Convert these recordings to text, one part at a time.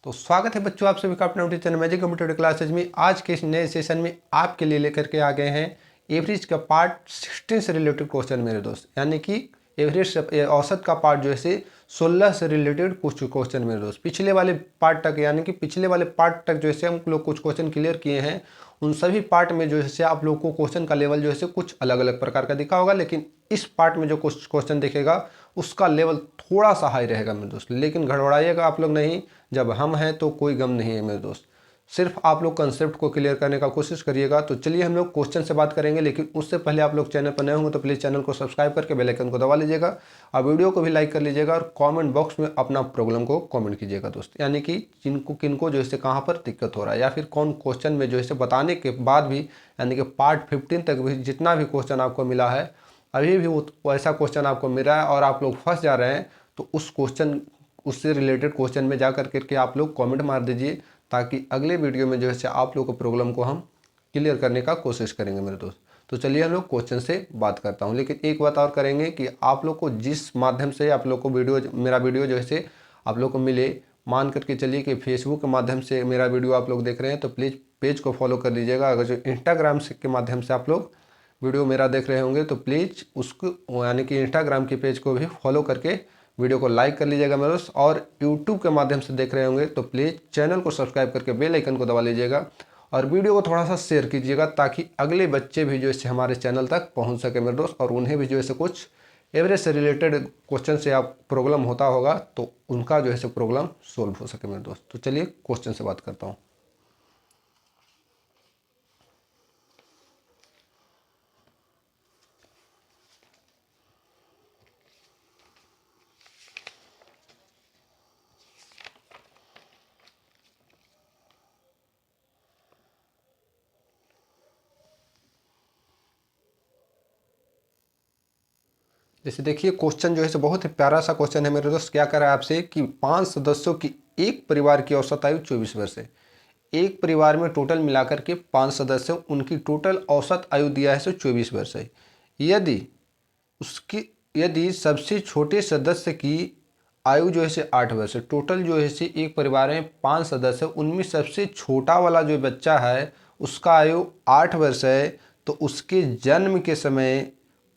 तो स्वागत है बच्चों आप सभी का अपने YouTube channel magic computer classes में। आज के इस नए सेशन में आपके लिए लेकर के आ गए हैं एवरेज का पार्ट 16 से रिलेटेड क्वेश्चन मेरे दोस्त, यानी कि एवरेज औसत का पार्ट जो है 16 से रिलेटेड कुछ क्वेश्चन मेरे दोस्त। पिछले वाले पार्ट तक यानी कि पिछले वाले पार्ट तक जो है हम लोग कुछ क्वेश्चन क्लियर किए हैं। उन सभी पार्ट में जो है आप लोग को क्वेश्चन का लेवल जो है कुछ अलग अलग प्रकार का दिखा होगा, लेकिन इस पार्ट में जो कुछ क्वेश्चन दिखेगा उसका लेवल थोड़ा सा हाई रहेगा मेरे दोस्त। लेकिन घबराइएगा आप लोग नहीं, जब हम हैं तो कोई गम नहीं है मेरे दोस्त। सिर्फ आप लोग कंसेप्ट को क्लियर करने का कोशिश करिएगा। तो चलिए हम लोग क्वेश्चन से बात करेंगे, लेकिन उससे पहले आप लोग चैनल पर नए होंगे तो प्लीज़ चैनल को सब्सक्राइब करके बेल आइकन को दबा लीजिएगा और वीडियो को भी लाइक कर लीजिएगा और कमेंट बॉक्स में अपना प्रॉब्लम को कमेंट कीजिएगा दोस्त, यानी कि किनको जो है कहाँ पर दिक्कत हो रहा है या फिर कौन क्वेश्चन में जो है बताने के बाद भी, यानी कि पार्ट 15 तक भी जितना भी क्वेश्चन आपको मिला है अभी भी वो ऐसा क्वेश्चन आपको मिल रहा है और आप लोग फंस जा रहे हैं, तो उस क्वेश्चन उससे रिलेटेड क्वेश्चन में जा करके आप लोग कमेंट मार दीजिए, ताकि अगले वीडियो में जो है आप लोग को प्रॉब्लम को हम क्लियर करने का कोशिश करेंगे मेरे दोस्त। तो चलिए हम लोग क्वेश्चन से बात करता हूं, लेकिन एक बात और करेंगे कि आप लोग को जिस माध्यम से आप लोग को मेरा वीडियो जो है आप लोग को मिले, मान करके चलिए कि फेसबुक के माध्यम से मेरा वीडियो आप लोग देख रहे हैं तो प्लीज़ पेज को फॉलो कर लीजिएगा। अगर जो इंस्टाग्राम के माध्यम से आप लोग वीडियो मेरा देख रहे होंगे तो प्लीज़ उसको यानी कि इंस्टाग्राम के पेज को भी फॉलो करके वीडियो को लाइक कर लीजिएगा मेरे दोस्त। और यूट्यूब के माध्यम से देख रहे होंगे तो प्लीज़ चैनल को सब्सक्राइब करके बेल आइकन को दबा लीजिएगा और वीडियो को थोड़ा सा शेयर कीजिएगा, ताकि अगले बच्चे भी जो है हमारे चैनल तक पहुंच सके मेरे दोस्त, और उन्हें भी जो है कुछ एवरेज से रिलेटेड क्वेश्चन से आप प्रॉब्लम होता होगा तो उनका जो है प्रॉब्लम सोल्व हो सके मेरे दोस्त। तो चलिए क्वेश्चन से बात करता हूँ। जैसे देखिए क्वेश्चन जो है बहुत ही प्यारा सा क्वेश्चन है मेरे दोस्त। क्या कर रहा है आपसे कि 5 सदस्यों की एक परिवार की औसत आयु 24 वर्ष है। एक परिवार में टोटल मिलाकर के 5 सदस्य, उनकी टोटल औसत आयु दिया है 24 वर्ष है। यदि उसकी यदि सबसे छोटे सदस्य की आयु जो है 8 वर्ष है, टोटल जो है एक परिवार में 5 सदस्य, उनमें सबसे छोटा वाला जो बच्चा है उसका आयु 8 वर्ष है, तो उसके जन्म के समय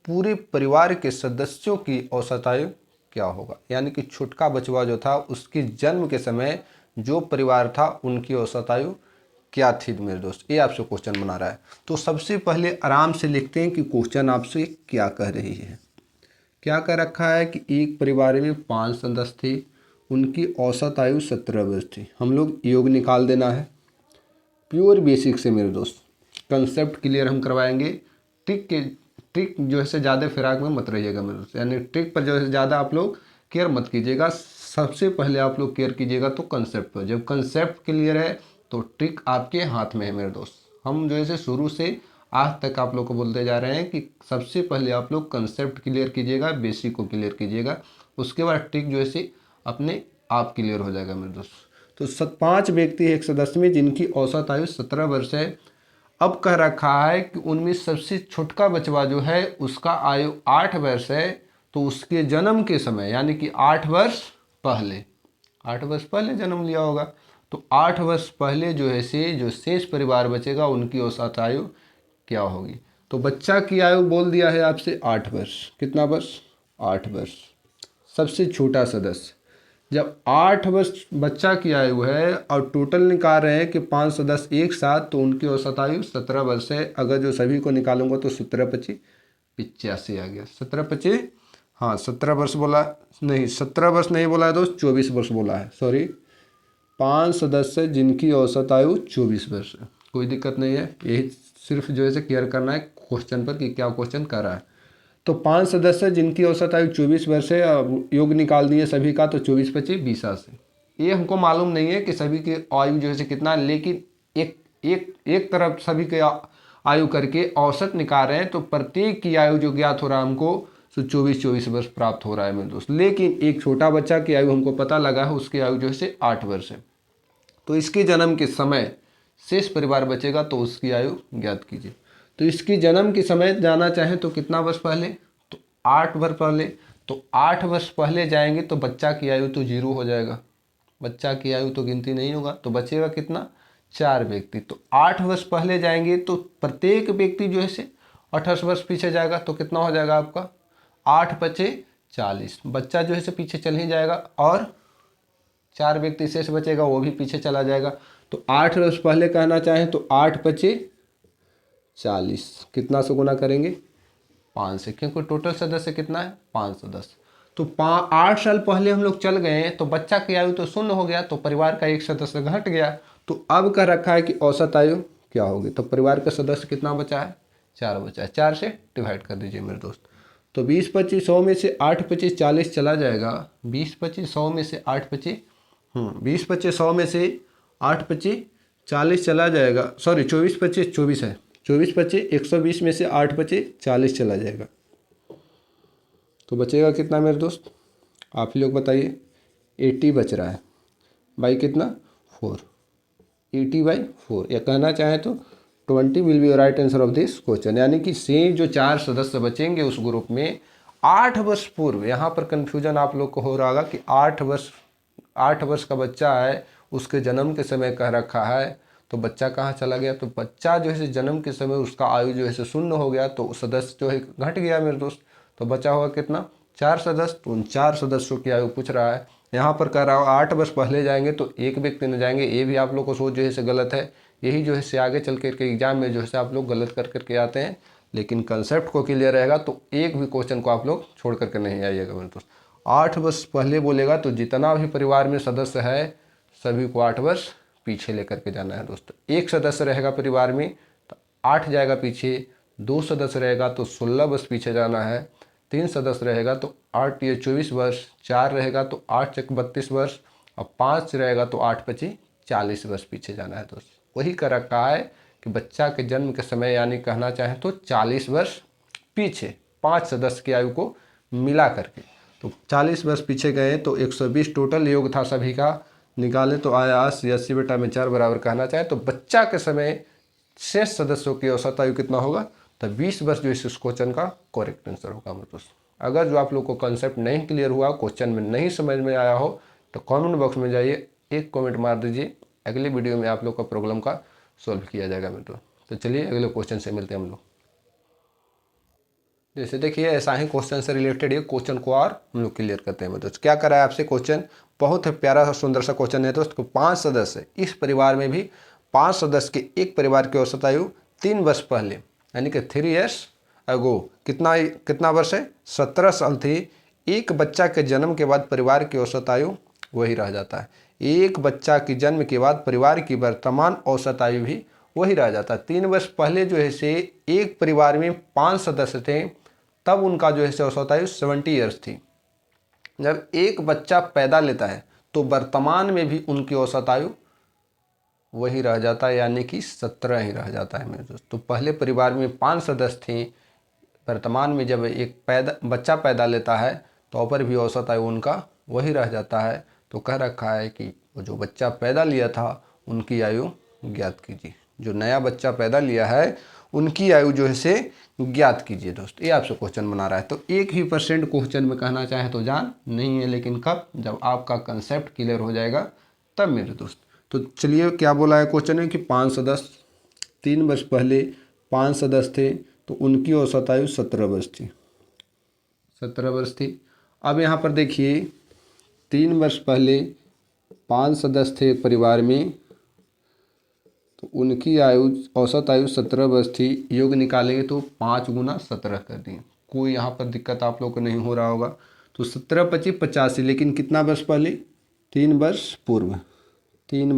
पूरे परिवार के सदस्यों की औसत आयु क्या होगा। यानी कि छोटका बचवा जो था उसके जन्म के समय जो परिवार था उनकी औसत आयु क्या थी मेरे दोस्त। ये आपसे क्वेश्चन बना रहा है। तो सबसे पहले आराम से लिखते हैं कि क्वेश्चन आपसे क्या कह रही है। क्या कह रखा है कि एक परिवार में 5 सदस्य थे, उनकी औसत आयु 17 वर्ष थी। हम लोग योग निकाल देना है प्योर बेसिक से मेरे दोस्त। कंसेप्ट क्लियर हम करवाएंगे। ट्रिक जो है ज़्यादा फिराक में मत रहिएगा मेरे दोस्त, यानी ट्रिक पर जो है ज़्यादा आप लोग केयर मत कीजिएगा। सबसे पहले आप लोग केयर कीजिएगा तो कंसेप्ट पर। जब कंसेप्ट क्लियर है तो ट्रिक आपके हाथ में है मेरे दोस्त। हम जो है शुरू से आज तक आप लोग को बोलते जा रहे हैं कि सबसे पहले आप लोग कंसेप्ट क्लियर कीजिएगा, बेसिक को क्लियर कीजिएगा, उसके बाद ट्रिक जो है अपने आप क्लियर हो जाएगा मेरे दोस्त। तो 5 व्यक्ति एक सदस्य में जिनकी औसत आयु 17 वर्ष है। अब कह रखा है कि उनमें सबसे छोटका बचवा जो है उसका आयु 8 वर्ष है, तो उसके जन्म के समय यानी कि 8 वर्ष पहले जन्म लिया होगा, तो 8 वर्ष पहले जो है जो शेष परिवार बचेगा उनकी औसत आयु क्या होगी। तो बच्चा की आयु बोल दिया है आपसे 8 वर्ष। कितना वर्ष? 8 वर्ष। सबसे छोटा सदस्य, जब 8 वर्ष बच्चा की आयु है और टोटल निकाल रहे हैं कि 5 सदस्य एक साथ, तो उनकी औसत आयु 17 वर्ष है। अगर जो सभी को निकालूंगा तो 17×5 85 आ गया। 17×5 हाँ 17 वर्ष बोला, नहीं 17 वर्ष नहीं बोला है दोस्त, 24 वर्ष बोला है, सॉरी। 5 सदस्य जिनकी औसत आयु 24 वर्ष है। कोई दिक्कत नहीं है, यही सिर्फ जो है क्लियर करना है क्वेश्चन पर कि क्या क्वेश्चन कर रहा है। तो 5 सदस्य जिनकी औसत आयु 24 वर्ष है, योग निकाल दिए सभी का, तो 24×25 80। ये हमको मालूम नहीं है कि सभी की आयु जो है कितना, लेकिन एक तरफ सभी के आयु करके औसत निकाल रहे हैं, तो प्रत्येक की आयु जो ज्ञात हो रहा है हमको 24 वर्ष प्राप्त हो रहा है मेरे दोस्त। लेकिन एक छोटा बच्चा की आयु हमको पता लगा है, उसकी आयु जो है 8 वर्ष है। तो इसके जन्म के समय शेष परिवार बचेगा तो उसकी आयु ज्ञात कीजिए। तो इसकी जन्म के समय जाना चाहें तो कितना वर्ष पहले, तो 8 वर्ष पहले। तो 8 वर्ष पहले जाएंगे तो बच्चा की आयु तो 0 हो जाएगा, बच्चा की आयु तो गिनती नहीं होगा, तो बचेगा कितना, 4 व्यक्ति। तो 8 वर्ष पहले जाएंगे तो प्रत्येक व्यक्ति जो है से 28 वर्ष पीछे जाएगा, तो कितना हो जाएगा आपका 8 पचे 40। बच्चा जो है से पीछे चल ही जाएगा और 4 व्यक्ति शेष बचेगा, वो भी पीछे चला जाएगा। तो 8 वर्ष पहले कहना चाहें तो 8 पचे 40, कितना से गुना करेंगे 5 से, क्योंकि टोटल सदस्य कितना है 5 सदस्य। तो 8 साल पहले हम लोग चल गए तो बच्चा की आयु तो शून्य हो गया, तो परिवार का एक सदस्य घट गया। तो अब कह रखा है कि औसत आयु क्या होगी, तो परिवार का सदस्य कितना बचा है, 4 बचा है। 4 से डिवाइड कर दीजिए मेरे दोस्त। तो 20 25 100 में से 8 25 40 चला जाएगा। 20 25 100 में से 8 25 20 25 100 में से 8 25 40 चला जाएगा। सॉरी 24 25 24 है। 24 25 120 में से 8 25 40 चला जाएगा। तो बचेगा कितना मेरे दोस्त, आप ही लोग बताइए। 80 बच रहा है बाई कितना 4, 80/4, या कहना चाहें तो 20 will be right answer of this question. यानी कि से जो 4 सदस्य बचेंगे उस ग्रुप में 8 वर्ष पूर्व, यहाँ पर कन्फ्यूजन आप लोग को हो रहा होगा कि 8 वर्ष का बच्चा है, उसके जन्म के समय कह रखा है, तो बच्चा कहाँ चला गया। तो बच्चा जो है जन्म के समय उसका आयु जो है शून्य हो गया, तो सदस्य जो है घट गया मेरे दोस्त। तो बचा होगा कितना 4 सदस्य। तो उन 4 सदस्यों की आयु पूछ रहा है। यहाँ पर कह रहा हो 8 वर्ष पहले जाएंगे तो एक व्यक्ति न जाएंगे, ये भी आप लोग को सोच जो है गलत है। यही जो है आगे चल करके एग्जाम में जो है आप लोग गलत कर करके आते हैं, लेकिन कंसेप्ट को क्लियर रहेगा तो एक भी क्वेश्चन को आप लोग छोड़ करके नहीं आइएगा मेरे दोस्त। 8 वर्ष पहले बोलेगा तो जितना भी परिवार में सदस्य है सभी को 8 वर्ष पीछे लेकर के जाना है दोस्तों। एक सदस्य रहेगा परिवार में तो 8 जाएगा पीछे, 2 सदस्य रहेगा तो 16 वर्ष पीछे जाना है, 3 सदस्य रहेगा तो 8 या 24 वर्ष, 4 रहेगा तो 8 चक 32 वर्ष, और 5 रहेगा तो 8 पची 40 वर्ष पीछे जाना है दोस्तों। वही कर रखा है कि बच्चा के जन्म के समय यानी कहना चाहें तो 40 वर्ष पीछे 5 सदस्य की आयु को मिला करके, तो 40 वर्ष पीछे गए तो 120 टोटल योग था सभी का, निकालें तो आया 80 बटा में 4 बराबर कहना चाहें तो बच्चा के समय शेष सदस्यों की औसत आयु कितना होगा, तो 20 वर्ष जो इस क्वेश्चन का करेक्ट आंसर होगा मेरे दोस्त। अगर जो आप लोग को कंसेप्ट नहीं क्लियर हुआ, क्वेश्चन में नहीं समझ में आया हो, तो कमेंट बॉक्स में जाइए, एक कमेंट मार दीजिए। अगले वीडियो में आप लोग का प्रॉब्लम का सॉल्व किया जाएगा मेरे दोस्त। तो चलिए अगले क्वेश्चन से मिलते हैं हम लोग। जैसे देखिए ऐसा ही क्वेश्चन से रिलेटेड ये क्वेश्चन को और हम लोग क्लियर करते हैं दोस्त। क्या करा है आपसे क्वेश्चन, बहुत ही प्यारा सा सुंदर सा क्वेश्चन है दोस्त। 5 सदस्य, इस परिवार में भी 5 सदस्य के एक परिवार की औसत आयु 3 वर्ष पहले यानी कि 3 years अगो कितना वर्ष है 17 साल थी। एक बच्चा के जन्म के बाद परिवार की औसत आयु वही रह जाता है। एक बच्चा के जन्म के बाद परिवार की वर्तमान औसत आयु भी वही रह जाता है। 3 वर्ष पहले जो है से एक परिवार में 5 सदस्य थे, तब उनका जो है औसत आयु 70 ईयर्स थी। जब एक बच्चा पैदा लेता है तो वर्तमान में भी उनकी औसत आयु वही रह जाता है, यानी कि 17 ही रह जाता है मेरे दोस्त। तो पहले परिवार में 5 सदस्य थे, वर्तमान में जब एक बच्चा पैदा लेता है तो ऊपर भी औसत आयु उनका वही रह जाता है। तो कह रखा है कि जो बच्चा पैदा लिया था उनकी आयु ज्ञात कीजिए। जो नया बच्चा पैदा लिया है उनकी आयु जो है से ज्ञात कीजिए दोस्त। ये आपसे क्वेश्चन बना रहा है। तो 1% क्वेश्चन में कहना चाहे तो जान नहीं है, लेकिन कब, जब आपका कंसेप्ट क्लियर हो जाएगा तब मेरे दोस्त। तो चलिए क्या बोला है क्वेश्चन में कि 5 सदस्य, 3 वर्ष पहले 5 सदस्य थे तो उनकी औसत आयु 17 वर्ष थी, 17 वर्ष थी। अब यहाँ पर देखिए 3 वर्ष पहले 5 सदस्य थे एक परिवार में, तो उनकी आयु औसत आयु 17 वर्ष थी। योग निकालेंगे तो 5 गुना 17 कर दिए। कोई यहाँ पर दिक्कत आप लोग को नहीं हो रहा होगा। तो 17 25 85, लेकिन कितना वर्ष पहले, 3 वर्ष पूर्व, 3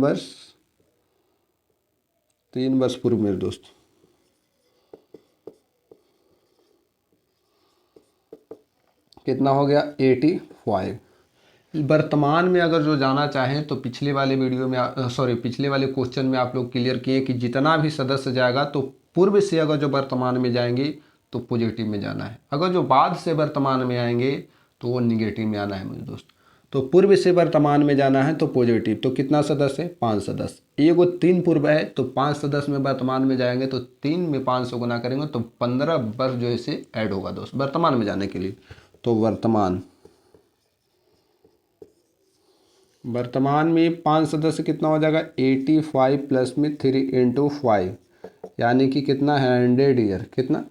वर्ष पूर्व मेरे दोस्त। कितना हो गया 85। वर्तमान में अगर जो जाना चाहें तो पिछले वाले वीडियो में पिछले वाले क्वेश्चन में आप लोग क्लियर किए कि जितना भी सदस्य जाएगा तो पूर्व से अगर जो वर्तमान में जाएंगे तो पॉजिटिव में जाना है, अगर जो बाद से वर्तमान में आएंगे तो वो निगेटिव में आना है मेरे दोस्त। तो पूर्व से वर्तमान में जाना है तो पॉजिटिव। तो कितना सदस्य है 5 सदस्य, एगो 3 पूर्व है तो 5 सदस्य में वर्तमान में जाएंगे तो 3 में 5 से गुना करेंगे तो 15 वर्ष जो है से ऐड होगा दोस्त वर्तमान में जाने के लिए। तो वर्तमान वर्तमान में 5 सदस्य कितना हो जाएगा 85 प्लस में 3 इंटू 5 यानी कि कितना है 100 ईयर, कितना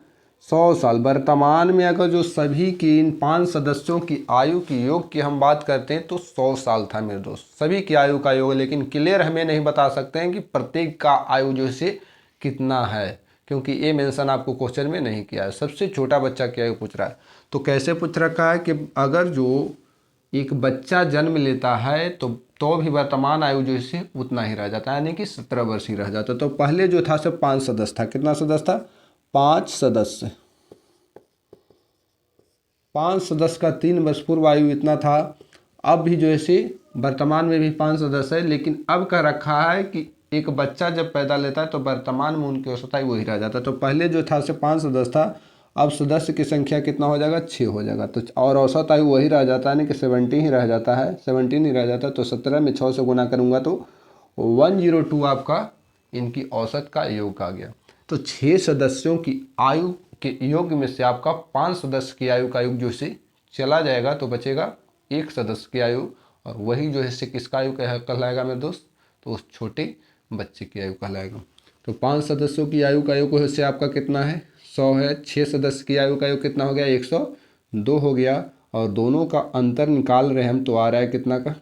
100 साल। वर्तमान में अगर जो सभी की इन 5 सदस्यों की आयु की योग की हम बात करते हैं तो 100 साल था मेरे दोस्त, सभी की आयु का योग। लेकिन क्लियर हमें नहीं बता सकते हैं कि प्रत्येक का आयु जो से कितना है, क्योंकि ये मेंशन आपको क्वेश्चन में नहीं किया है। सबसे छोटा बच्चा की आयु पूछ रहा है, तो कैसे पूछ रखा है कि अगर जो एक बच्चा जन्म लेता है तो भी वर्तमान आयु जो इससे उतना ही रह जाता है, यानी कि 17 वर्ष ही रह जाता है। तो पहले जो था सिर्फ 5 सदस्य था, कितना सदस्य था 5 सदस्य। 5 सदस्य का 3 वर्ष पूर्व आयु इतना था। अब भी जो ऐसे वर्तमान में भी 5 सदस्य है, लेकिन अब कह रखा है कि एक बच्चा जब पैदा लेता है तो वर्तमान में उनकी औसत आयु वही रह जाता है। तो पहले जो था सिर्फ 5 सदस्य था, अब सदस्य की संख्या कितना हो जाएगा 6 हो जाएगा। तो और औसत आयु वही रह जाता है, यानी कि 17 ही रह जाता है, 17 ही रह जाता है। तो 17 में 6 से गुना करूँगा तो 102 आपका इनकी औसत का योग आ गया। तो 6 सदस्यों की आयु के योग में से आपका 5 सदस्य की आयु का योग जो से चला जाएगा तो बचेगा 1 सदस्य की आयु, और वही जो है किसका आयु कहलाएगा मेरे दोस्त, तो उस छोटे बच्चे की आयु कहलाएगा। तो 5 सदस्यों की आयु का योग से आपका कितना है 100 है। 6 सदस्य की आयु का योग कितना हो गया 102 हो गया, और दोनों का अंतर निकाल रहे हम तो आ रहा है कितना का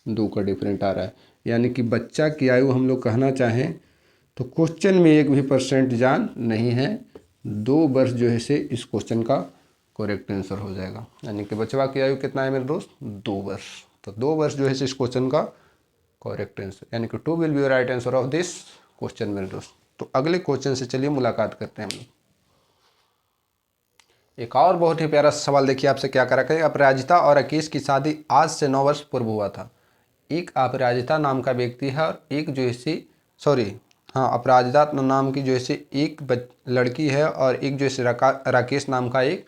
2 का डिफरेंट आ रहा है। यानी कि बच्चा की आयु हम लोग कहना चाहें तो क्वेश्चन में 1 भी % जान नहीं है। 2 वर्ष जो है से इस क्वेश्चन का करेक्ट आंसर हो जाएगा। यानी कि बचवा की आयु कितना है मेरे दोस्त 2 वर्ष। तो 2 वर्ष जो है इस क्वेश्चन का करेक्ट आंसर, यानी कि 2 will be right answer of this question मेरे दोस्त। तो अगले क्वेश्चन से चलिए मुलाकात करते हैं हम लोग। एक और बहुत ही प्यारा सवाल देखिए आपसे क्या करा करें। अपराजिता और राकेश की शादी आज से 9 वर्ष पूर्व हुआ था। एक अपराजिता नाम का व्यक्ति है और एक जो है अपराजिता नाम की जो है एक लड़की है, और एक जो है राकेश नाम का एक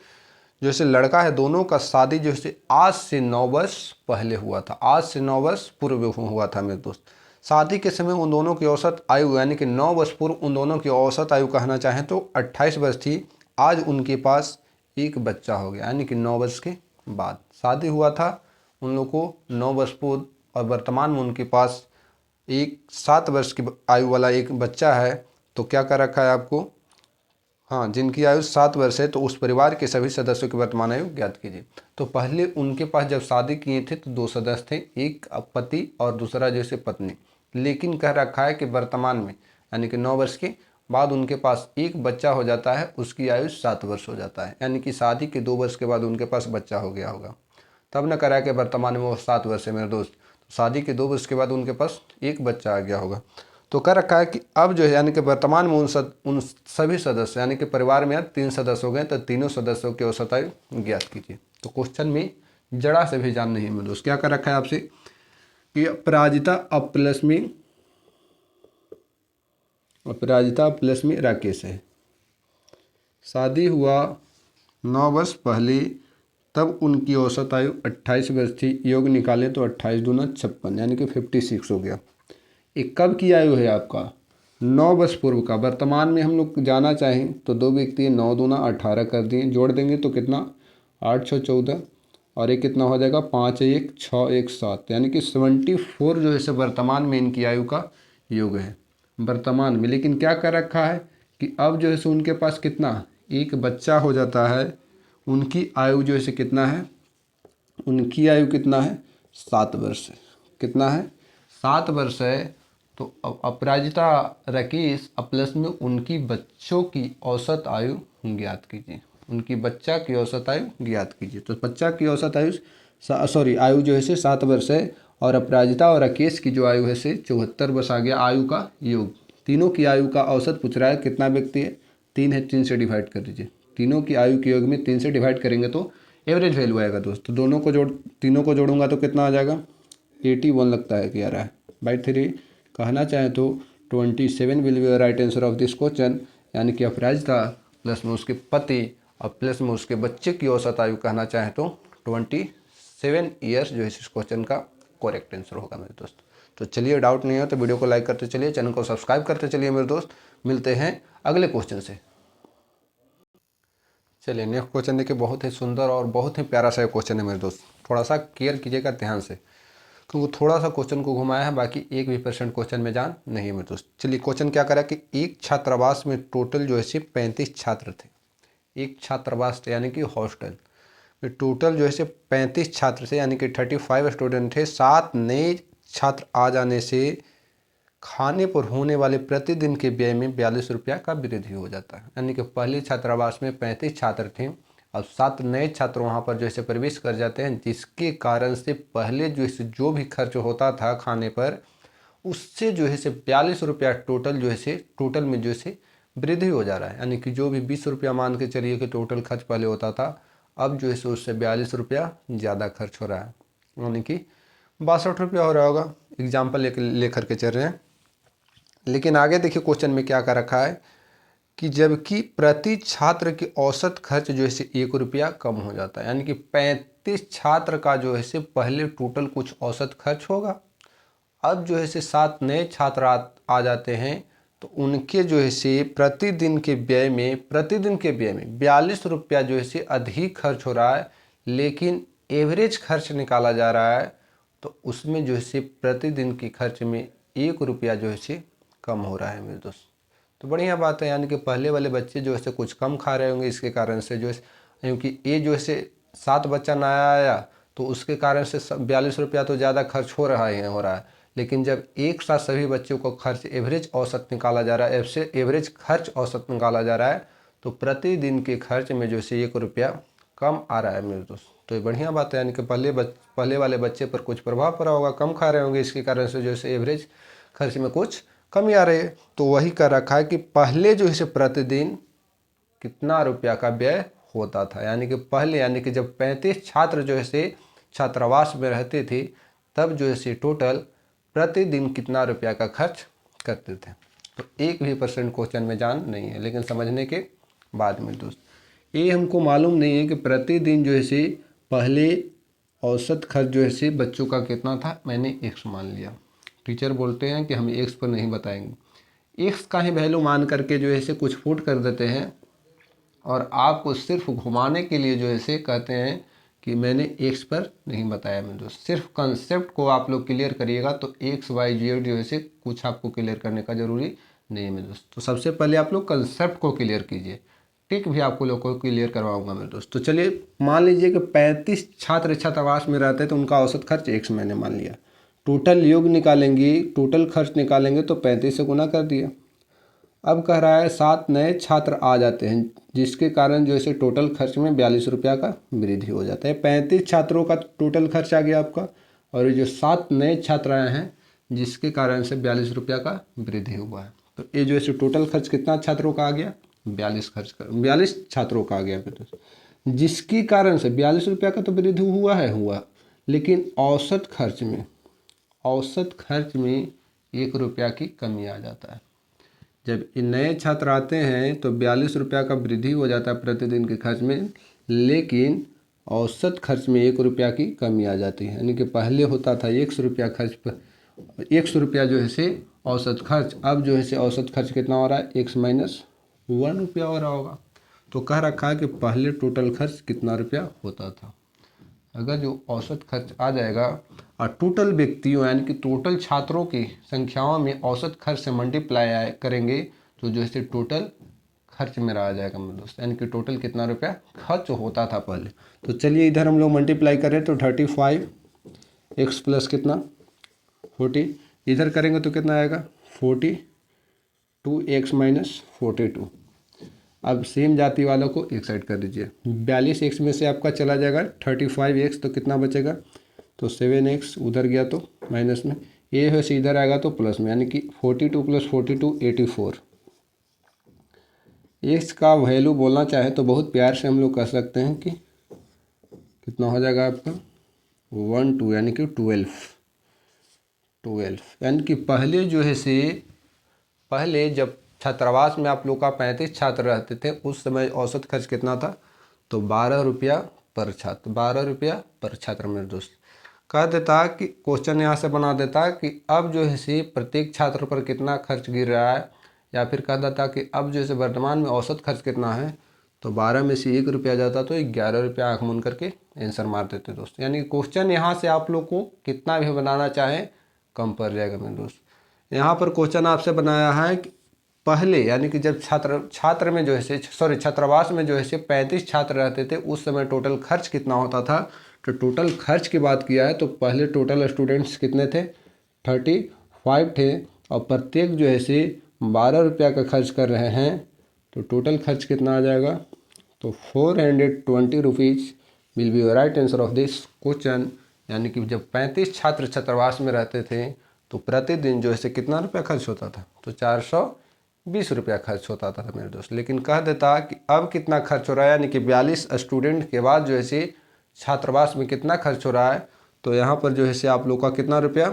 जो है लड़का है। दोनों का शादी जो है आज से 9 वर्ष पहले हुआ था, आज से 9 वर्ष पूर्व हुआ था मेरे दोस्त। शादी के समय उन दोनों की औसत आयु यानी कि 9 वर्ष पूर्व उन दोनों की औसत आयु कहना चाहें तो 28 वर्ष थी। आज उनके पास एक बच्चा हो गया, यानी कि 9 वर्ष के बाद शादी हुआ था उन लोग को 9 वर्ष पूर्व, और वर्तमान में उनके पास एक 7 वर्ष की आयु वाला एक बच्चा है। तो क्या कर रखा है आपको, हाँ, जिनकी आयु 7 वर्ष है तो उस परिवार के सभी सदस्यों की वर्तमान आयु ज्ञात कीजिए। तो पहले उनके पास जब शादी किए थे तो 2 सदस्य थे, एक पति और दूसरा जैसे पत्नी। लेकिन कह रखा है कि वर्तमान में यानी कि 9 वर्ष के बाद उनके पास एक बच्चा हो जाता है, उसकी आयु 7 वर्ष हो जाता है, यानी कि शादी के 2 वर्ष के बाद उनके पास बच्चा हो गया होगा। तब न करा कि वर्तमान में वो 7 वर्ष है मेरे दोस्त। तो शादी के 2 वर्ष के बाद उनके पास एक बच्चा आ गया होगा। तो कह रखा है कि अब जो है यानी कि वर्तमान में उन सभी सदस्य यानी कि परिवार में 3 सदस्य हो गए, तो तीनों सदस्यों की औसत आयु ज्ञात कीजिए। तो क्वेश्चन में जरा से भी जान नहीं है मेरे दोस्त। क्या कर रखा है आपसे कि अपराजिता प्लस में राकेश है, शादी हुआ 9 वर्ष पहले, तब उनकी औसत आयु 28 वर्ष थी। योग निकालें तो 28 दूना 56 यानी कि 56 हो गया। एक कब की आयु है आपका 9 वर्ष पूर्व का। वर्तमान में हम लोग जाना चाहें तो 2 व्यक्ति 9 दूना 18 कर दिए, जोड़ देंगे तो कितना 8 6 14, और एक कितना हो जाएगा 5 1 6 1 7, यानी कि 74 जो है वर्तमान में इनकी आयु का योग है वर्तमान में। लेकिन क्या कर रखा है कि अब जो है उनके पास कितना एक बच्चा हो जाता है। उनकी आयु जो है कितना है, उनकी आयु कितना है 7 वर्ष है। कितना है 7 वर्ष है। तो अपराजिता राकेश प्लस में उनकी बच्चों की औसत आयु ज्ञात कीजिए। उनकी बच्चा की औसत आयु ज्ञात कीजिए। तो बच्चा की औसत आयु आयु जो है 7 वर्ष है, और अपराजिता और राकेश की जो आयु है 74 वर्ष आ गया। आयु का योग, तीनों की आयु का औसत पूछ रहा है, कितना व्यक्ति है 3 है, 3 से डिवाइड कर दीजिए। तीनों की आयु के योग में 3 से डिवाइड करेंगे तो एवरेज वैल्यू आएगा दोस्त। तो तीनों को जोड़ूंगा तो कितना आ जाएगा 81 लगता है कि आ रहा है बाई 3। कहना चाहें तो 27 will be right answer of this question, यानी कि अपराजिता प्लस में उसके पति और प्लस में उसके बच्चे की औसत आयु कहना चाहें तो 27 ईयर्स जो है इस क्वेश्चन का करेक्ट आंसर होगा मेरे दोस्त। तो चलिए, डाउट नहीं हो तो वीडियो को लाइक करते चलिए, चैनल को सब्सक्राइब करते चलिए मेरे दोस्त। मिलते हैं अगले क्वेश्चन से। चलिए नेक्स्ट क्वेश्चन देखिए, बहुत ही सुंदर और बहुत ही प्यारा सा क्वेश्चन है मेरे दोस्त, थोड़ा सा केयर कीजिएगा ध्यान से। क्योंकि थोड़ा सा क्वेश्चन को घुमाया है, बाकी 1% क्वेश्चन में जान नहीं है मेरे दोस्त। चलिए क्वेश्चन क्या करा कि एक छात्रावास में टोटल जो है 35 छात्र थे। एक छात्रावास यानी कि हॉस्टल में टोटल जो है 35 छात्र थे, यानी कि 35 स्टूडेंट थे। 7 नए छात्र आ जाने से खाने पर होने वाले प्रतिदिन के व्यय में 42 रुपया का वृद्धि हो जाता है। यानी कि पहले छात्रावास में 35 छात्र थे, अब 7 नए छात्र वहाँ पर जो है प्रवेश कर जाते हैं, जिसके कारण से पहले जो भी खर्च होता था खाने पर, उससे जो है 42 रुपया टोटल में जो है वृद्धि हो जा रहा है। यानी कि जो भी 20 रुपया मान के चलिए कि टोटल खर्च पहले होता था, अब जो है उससे 42 रुपया ज़्यादा खर्च हो रहा है, यानी कि 62 रुपया हो रहा होगा। एग्जाम्पल लेकर के चल रहे हैं। लेकिन आगे देखिए क्वेश्चन में क्या कर रखा है कि जबकि प्रति छात्र की औसत खर्च जो है 1 रुपया कम हो जाता है। यानी कि 35 छात्र का जो है पहले टोटल कुछ औसत खर्च होगा, अब जो है 7 नए छात्र आ जाते हैं, तो उनके जो है प्रतिदिन के व्यय में 42 रुपया जो है अधिक खर्च हो रहा है। लेकिन एवरेज खर्च निकाला जा रहा है, तो उसमें जो है प्रतिदिन के खर्च में 1 रुपया जो है कम हो रहा है मेरे दोस्त। तो बढ़िया बात है। यानी कि पहले वाले बच्चे जो है कुछ कम खा रहे होंगे, इसके कारण से जो है, क्योंकि ये जो है 7 बच्चा नया आया, तो उसके कारण से 42 रुपया तो ज़्यादा खर्च हो रहा है। लेकिन जब एक साथ सभी बच्चों को खर्च एवरेज औसत निकाला जा रहा है, एवरेज खर्च औसत निकाला जा रहा है, तो प्रतिदिन के खर्च में जो है 1 रुपया कम आ रहा है मेरे दोस्त। तो ये बढ़िया बात है। यानी कि पहले वाले बच्चे पर कुछ प्रभाव पड़ा होगा, कम खा रहे होंगे, इसके कारण से जो है एवरेज खर्च में कुछ कमी आ रही है। तो वही कर रखा है कि पहले जो है प्रतिदिन कितना रुपया का व्यय होता था। यानी कि जब 35 छात्र जो है छात्रावास में रहते थे, तब जो है टोटल प्रतिदिन कितना रुपया का खर्च करते थे। तो 1% क्वेश्चन में जान नहीं है, लेकिन समझने के बाद में दोस्त, ये हमको मालूम नहीं है कि प्रतिदिन जो है पहले औसत खर्च जो है बच्चों का कितना था। मैंने x मान लिया। टीचर बोलते हैं कि हम x पर नहीं बताएंगे, x का ही वैल्यू मान करके जो है कुछ पुट कर देते हैं, और आपको सिर्फ घुमाने के लिए जो है कहते हैं कि मैंने x पर नहीं बताया मेरे दोस्त। सिर्फ कंसेप्ट को आप लोग क्लियर करिएगा, तो x y z जो है कुछ आपको क्लियर करने का ज़रूरी नहीं है मेरे दोस्त। तो सबसे पहले आप लोग कंसेप्ट को क्लियर कीजिए, टिक भी आपको लोग को क्लियर करवाऊंगा मेरे दोस्त। तो चलिए मान लीजिए कि 35 छात्र छात्रावास में रहते हैं, तो उनका औसत खर्च x मैंने मान लिया। टोटल योग निकालेंगे, टोटल खर्च निकालेंगे, तो 35 से गुना कर दिया। अब कह रहा है 7 नए छात्र आ जाते हैं, जिसके कारण जो है टोटल खर्च में 42 रुपया का वृद्धि हो जाता है। 35 छात्रों का टोटल खर्च आ गया आपका, और ये जो 7 नए छात्र आए हैं, जिसके कारण से 42 रुपया का वृद्धि हुआ है। तो ये जो है टोटल खर्च कितना छात्रों का आ गया, 42 छात्रों का आ गया। जिसके कारण से 42 रुपया का तो वृद्धि हुआ, लेकिन औसत खर्च में 1 रुपया की कमी आ जाता है। जब नए छात्र आते हैं तो 42 रुपया का वृद्धि हो जाता है प्रतिदिन के खर्च में, लेकिन औसत खर्च में 1 रुपया की कमी आ जाती है। यानी कि पहले होता था 100 रुपया खर्च पर, 100 रुपया जो है औसत खर्च, अब जो है औसत खर्च कितना हो रहा है, x - 1 रुपया हो रहा होगा। तो कह रखा है कि पहले टोटल खर्च कितना रुपया होता था। अगर जो औसत खर्च आ जाएगा और टोटल व्यक्तियों यानी कि टोटल छात्रों की संख्याओं में औसत खर्च से मल्टीप्लाई करेंगे, तो जो है टोटल खर्च मेरा आ जाएगा मेरे दोस्त। यानी कि टोटल कितना रुपया खर्च होता था पहले। तो चलिए इधर हम लोग मल्टीप्लाई करें, तो 35x प्लस कितना 40, इधर करेंगे तो कितना आएगा 42x - 42। अब सेम जाति वालों को एक साइड कर दीजिए। 42x में से आपका चला जाएगा 35x, तो कितना बचेगा, तो 7x उधर गया तो माइनस में, ये है से इधर आएगा तो प्लस में, यानी कि 42 + 42 84। x का वैल्यू बोलना चाहे तो बहुत प्यार से हम लोग कह सकते हैं कि कितना हो जाएगा आपका 12, यानी कि 12। यानी कि पहले जब छात्रावास में आप लोग का 35 छात्र रहते थे, उस समय औसत खर्च कितना था, तो 12 रुपया पर छात्र मेरे दोस्त। कह देता कि क्वेश्चन यहाँ से बना देता कि अब जो है प्रत्येक छात्र पर कितना खर्च गिर रहा है, या फिर कह देता कि अब जो है वर्तमान में औसत खर्च कितना है, तो 12 में से 1 रुपया जाता तो 11 रुपया आँख मूंद करके आंसर मार देते दोस्त। यानी क्वेश्चन यहाँ से आप लोग को कितना भी बनाना चाहें कम पड़ जाएगा मेरे दोस्त। यहाँ पर क्वेश्चन आपसे बनाया है कि पहले यानी कि जब छात्र में जो है छात्रावास में जो है 35 छात्र रहते थे उस समय टोटल खर्च कितना होता था। तो टोटल खर्च की बात किया है तो पहले टोटल स्टूडेंट्स कितने थे, 35 थे और प्रत्येक जो है 12 रुपया का खर्च कर रहे हैं। तो टोटल खर्च कितना आ जाएगा, तो 420 rupees will be right answer of this question. यानी कि जब 35 छात्र छात्रावास में रहते थे तो प्रतिदिन जो है कितना रुपया खर्च होता था, तो 420 रुपया खर्च होता था मेरे दोस्त। लेकिन कह देता कि अब कितना खर्च हो रहा है, यानी कि 42 स्टूडेंट के बाद जो है छात्रावास में कितना खर्च हो रहा है। तो यहाँ पर जो है आप लोग का कितना रुपया,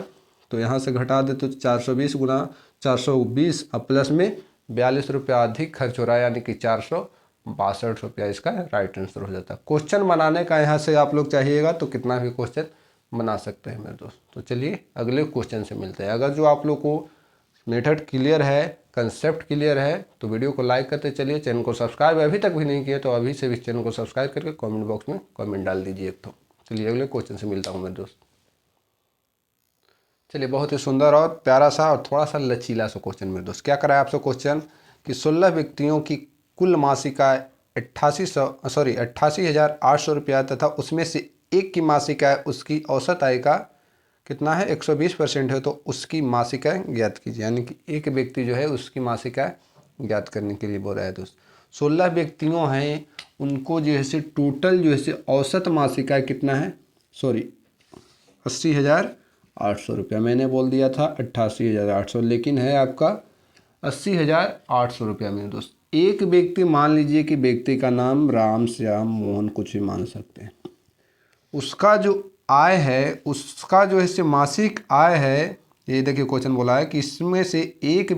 तो यहाँ से घटा दे तो 420 गुना 420 और प्लस में 42 रुपया अधिक खर्च हो रहा है, यानी कि 462 रुपया इसका राइट आंसर हो जाता है। क्वेश्चन बनाने का यहाँ से आप लोग चाहिएगा तो कितना भी क्वेश्चन बना सकते हैं मेरे दोस्त। तो चलिए अगले क्वेश्चन से मिलते हैं। अगर जो आप लोग को मेथड क्लियर है, कंसेप्ट क्लियर है तो वीडियो को लाइक करते चलिए। चैनल को सब्सक्राइब अभी तक भी नहीं किया तो अभी से भी चैनल को सब्सक्राइब करके कमेंट बॉक्स में कमेंट डाल दीजिए एक तो। चलिए अगले क्वेश्चन से मिलता हूँ मेरे दोस्त। चलिए बहुत ही सुंदर और प्यारा सा और थोड़ा सा लचीला सा क्वेश्चन मेरे दोस्त। क्या करा है आपसे क्वेश्चन कि 16 व्यक्तियों की कुल मासिक आय 88,800 रुपया तथा उसमें से एक की मासिक आय उसकी औसत आय का कितना है 120% है, तो उसकी मासिक आय ज्ञात कीजिए। यानी कि एक व्यक्ति जो है उसकी मासिक आय ज्ञात करने के लिए बोल रहा है दोस्त। 16 व्यक्तियों हैं, उनको जो है टोटल जो है औसत मासिक आय कितना है, 80,800 रुपया। मैंने बोल दिया था 88,800, लेकिन है आपका 80,800 रुपया मेरे दोस्त। एक व्यक्ति, मान लीजिए कि व्यक्ति का नाम राम, श्याम, मोहन कुछ भी मान सकते हैं, उसका जो आय है, उसका जो है मासिक आय है, ये देखिए क्वेश्चन बोला है कि इसमें से एक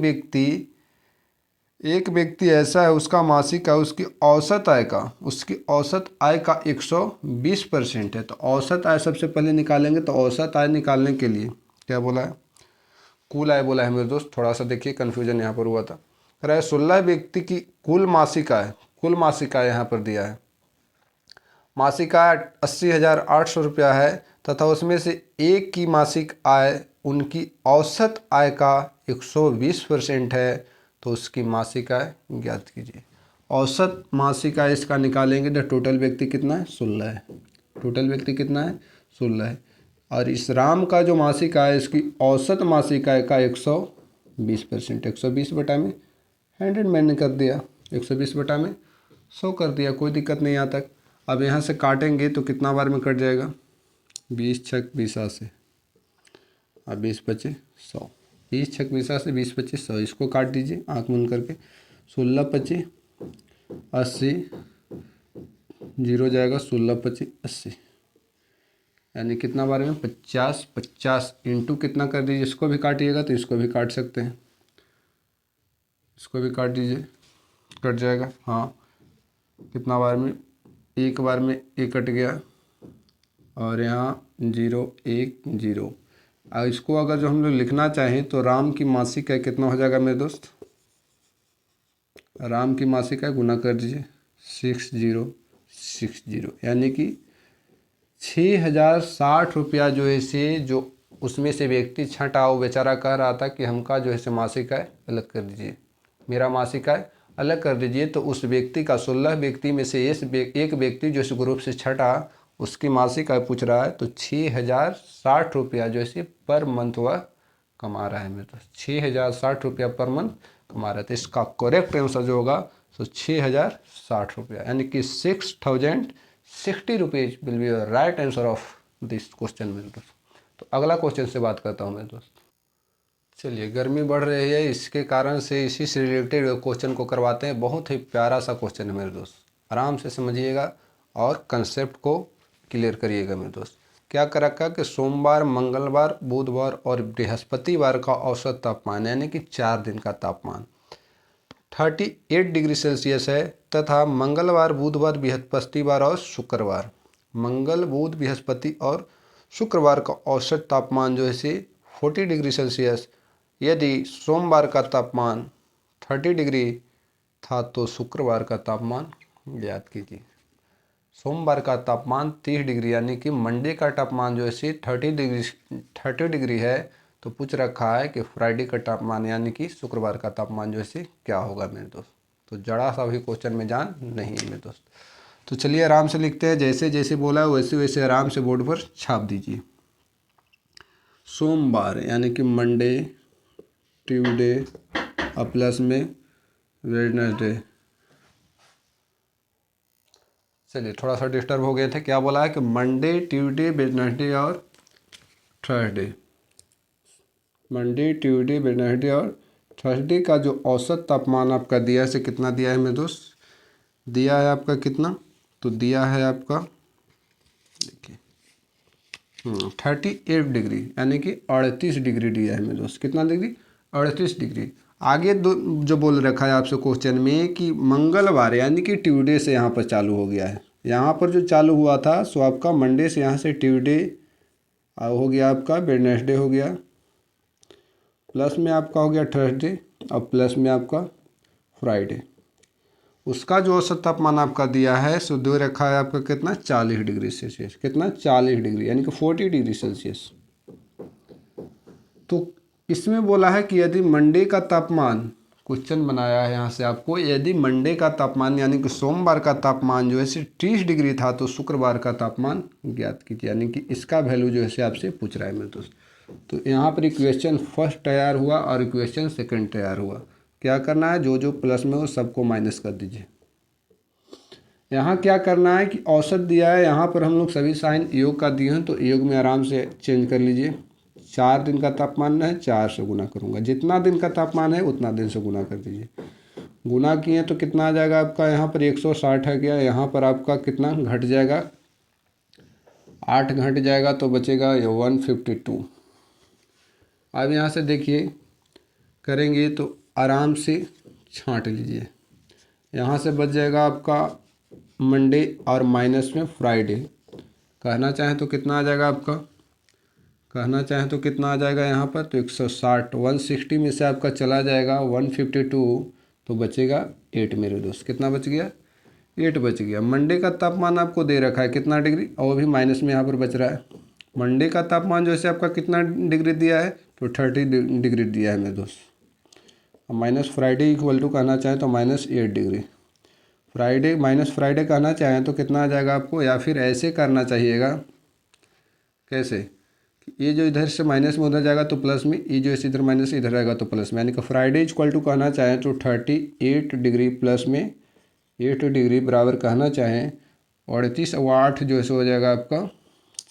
व्यक्ति ऐसा है उसका मासिक आय उसकी औसत आय का 120% है। तो औसत आय सबसे पहले निकालेंगे। तो औसत आय निकालने के लिए क्या बोला है, कुल आय बोला है मेरे दोस्त। थोड़ा सा देखिए कन्फ्यूजन यहाँ पर हुआ था। कह रहा है 16 व्यक्ति की कुल मासिक आय यहाँ पर दिया है। मासिक आय 80,800 रुपया है तथा उसमें से एक की मासिक आय उनकी औसत आय का 120% है, तो उसकी मासिक आय ज्ञात कीजिए। औसत मासिक आय इसका निकालेंगे तो टोटल व्यक्ति कितना है, 16 है। टोटल व्यक्ति कितना है, 16 है। और इस राम का जो मासिक आय, इसकी औसत मासिक आय का 120%, 120 बटा में 100 मैंने कर दिया, 120 बटा में 100 कर दिया, कोई दिक्कत नहीं यहाँ तक। अब यहाँ से काटेंगे तो कितना बार में कट जाएगा, 20 छक 20 से और 20 पचे 100, 20 छक 20 से 20 पचे 100, इसको काट दीजिए आँख बंद करके। 16 पचे 80, जीरो जाएगा, 16 पचे 80, यानी कितना बार में 50, 50 इंटू कितना कर दीजिए, इसको भी काटिएगा तो इसको भी काट सकते हैं, इसको भी काट दीजिए, कट जाएगा। हाँ, कितना बार में, एक बार में एक कट गया और यहाँ 0 1 0। और इसको अगर जो हम लोग लिखना चाहें तो राम की मासिक आय कितना हो जाएगा मेरे दोस्त, राम की मासिक आय गुना कर दीजिए 6060, यानी कि 6,060 रुपया जो है जो उसमें से व्यक्ति छठा वो बेचारा कह रहा था कि हमका जो है मासिक आय अलग कर दीजिए, मेरा मासिक आय अलग कर दीजिए। तो उस व्यक्ति का 16 व्यक्ति में से एक व्यक्ति जो इस ग्रुप से छठा, उसकी मासिक आय पूछ रहा है। तो 6,060 रुपया जो है पर मंथ वह कमा रहा है मेरे दोस्त, 6,060 रुपया पर मंथ कमा रहा है। तो इसका करेक्ट आंसर जो होगा तो 6,060 रुपया, यानी कि 6,060 rupees will be right answer of this question मेरे दोस्त। तो अगला क्वेश्चन से बात करता हूँ मेरे दोस्त। चलिए, गर्मी बढ़ रही है, इसके कारण से इसी से रिलेटेड क्वेश्चन को करवाते हैं। बहुत ही प्यारा सा क्वेश्चन है मेरे दोस्त, आराम से समझिएगा और कंसेप्ट को क्लियर करिएगा मेरे दोस्त। क्या कर रखा कि सोमवार, मंगलवार, बुधवार और बृहस्पतिवार का औसत तापमान यानी कि 4 दिन का तापमान 38 डिग्री सेल्सियस है तथा मंगलवार, बुधवार, बृहस्पतिवार और शुक्रवार, मंगल, बुध, बृहस्पति और शुक्रवार का औसत तापमान जो है 40 डिग्री सेल्सियस। यदि सोमवार का तापमान 30 डिग्री था तो शुक्रवार का तापमान याद कीजिए। सोमवार का तापमान 30 डिग्री, यानी कि मंडे का तापमान जो है 30 डिग्री है। तो पूछ रखा है कि फ्राइडे का तापमान यानी कि शुक्रवार का तापमान जो है क्या होगा मेरे दोस्त। तो जरा सा भी क्वेश्चन में जान नहीं है मेरे दोस्त। तो चलिए आराम से लिखते हैं, जैसे जैसे बोला है वैसे वैसे आराम से बोर्ड पर छाप दीजिए। सोमवार यानी कि मंडे, ट्यूसडे और प्लस में वेडनेसडे। चलिए थोड़ा सा डिस्टर्ब हो गए थे, क्या बोला है कि मंडे, ट्यूसडे, वेडनेसडे और थर्सडे। मंडे, ट्यूसडे, वेडनेसडे और थर्सडे का जो औसत तापमान आपका दिया है से कितना दिया है मेरे दोस्त, दिया है आपका कितना, तो दिया है आपका देखिए 38 डिग्री, यानी कि 38 डिग्री दिया है मेरे दोस्त। कितना डिग्री, 38 डिग्री। आगे दो जो बोल रखा है आपसे क्वेश्चन में कि मंगलवार यानी कि ट्यूसडे से यहाँ पर चालू हो गया है। यहाँ पर जो चालू हुआ था सो आपका मंडे से यहाँ से ट्यूसडे हो गया, आपका वेडनेसडे हो गया, प्लस में आपका हो गया थर्सडे और प्लस में आपका फ्राइडे। उसका जो औसत तापमान आपका दिया है सो दे रखा है आपका कितना, 40 डिग्री सेल्सियस। कितना, 40 डिग्री, यानी कि 40 डिग्री सेल्सियस। तो इसमें बोला है कि यदि मंडे का तापमान, क्वेश्चन बनाया है यहाँ से आपको, यदि मंडे का तापमान यानी कि सोमवार का तापमान जो है 30 डिग्री था तो शुक्रवार का तापमान ज्ञात कीजिए। यानी कि इसका वैल्यू जो है आपसे पूछ रहा है मेरे दोस्त। तो यहाँ पर इक्वेशन फर्स्ट तैयार हुआ और इक्वेशन सेकंड तैयार हुआ। क्या करना है, जो जो प्लस में हो सबको माइनस कर दीजिए। यहाँ क्या करना है कि औसत दिया है, यहाँ पर हम लोग सभी साइन योग का दिए हैं तो योग में आराम से चेंज कर लीजिए। 4 दिन का तापमान है, 4 से गुना करूँगा, जितना दिन का तापमान है उतना दिन से गुना कर दीजिए। गुना किए तो कितना आ जाएगा आपका, यहाँ पर 160 है गया, यहाँ पर आपका कितना घट जाएगा, 8 घट जाएगा तो बचेगा 152। अब यहाँ से देखिए करेंगे तो आराम से छांट लीजिए। यहाँ से बच जाएगा आपका मंडे और माइनस में फ्राइडे। कहना चाहें तो कितना आ जाएगा आपका, कहना चाहें तो कितना आ जाएगा यहाँ पर, तो 160, 160 में से आपका चला जाएगा 152 तो बचेगा 8 मेरे दोस्त। कितना बच गया, 8 बच गया। मंडे का तापमान आपको दे रखा है कितना डिग्री, और वो भी माइनस में यहाँ पर बच रहा है। मंडे का तापमान जो है आपका कितना डिग्री दिया है, तो 30 डिग्री दिया है मेरे दोस्त। माइनस फ्राइडे इक्वल टू कहना चाहें तो -8 डिग्री। फ्राइडे माइनस फ्राइडे कहना चाहें तो कितना आ जाएगा आपको, या फिर ऐसे करना चाहिएगा, कैसे, ये जो इधर से माइनस में उधर जाएगा तो प्लस में, ये जो इस इधर माइनस इधर आएगा तो प्लस में, यानी कि फ्राइडे इक्वल टू कहना चाहें तो 38 डिग्री प्लस में 8 डिग्री बराबर कहना चाहें 38 और 8 जो है हो जाएगा आपका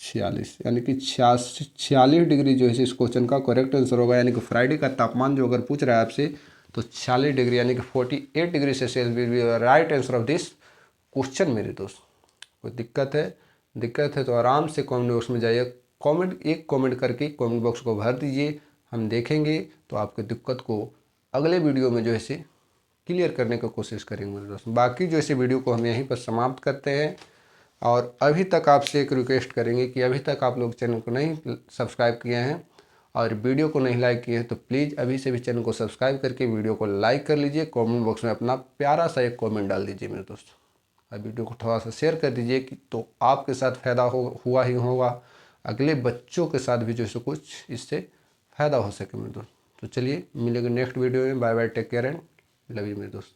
46, यानी कि 46 डिग्री जो है इस क्वेश्चन का करेक्ट आंसर होगा। यानी कि फ्राइडे का तापमान जो अगर पूछ रहा है आपसे तो 46 डिग्री यानी कि 48 degree Celsius will be right answer of this question मेरे दोस्त। कोई दिक्कत है तो आराम से कमेंट बॉक्स में जाइए, एक कमेंट करके कमेंट बॉक्स को भर दीजिए, हम देखेंगे तो आपकी दिक्कत को अगले वीडियो में जो है क्लियर करने की कोशिश करेंगे मेरे दोस्त। बाकी जो ऐसे वीडियो को हम यहीं पर समाप्त करते हैं, और अभी तक आपसे एक रिक्वेस्ट करेंगे कि अभी तक आप लोग चैनल को नहीं सब्सक्राइब किए हैं और वीडियो को नहीं लाइक किए हैं तो प्लीज़ अभी से भी चैनल को सब्सक्राइब करके वीडियो को लाइक कर लीजिए। कमेंट बॉक्स में अपना प्यारा सा एक कमेंट डाल दीजिए मेरे दोस्त, और वीडियो को थोड़ा सा शेयर कर दीजिए कि तो आपके साथ फ़ायदा हुआ ही होगा, अगले बच्चों के साथ भी जो है कुछ इससे फ़ायदा हो सके मेरे दोस्त। तो चलिए मिलेंगे नेक्स्ट वीडियो में, bye bye, take care and love you मेरे दोस्त।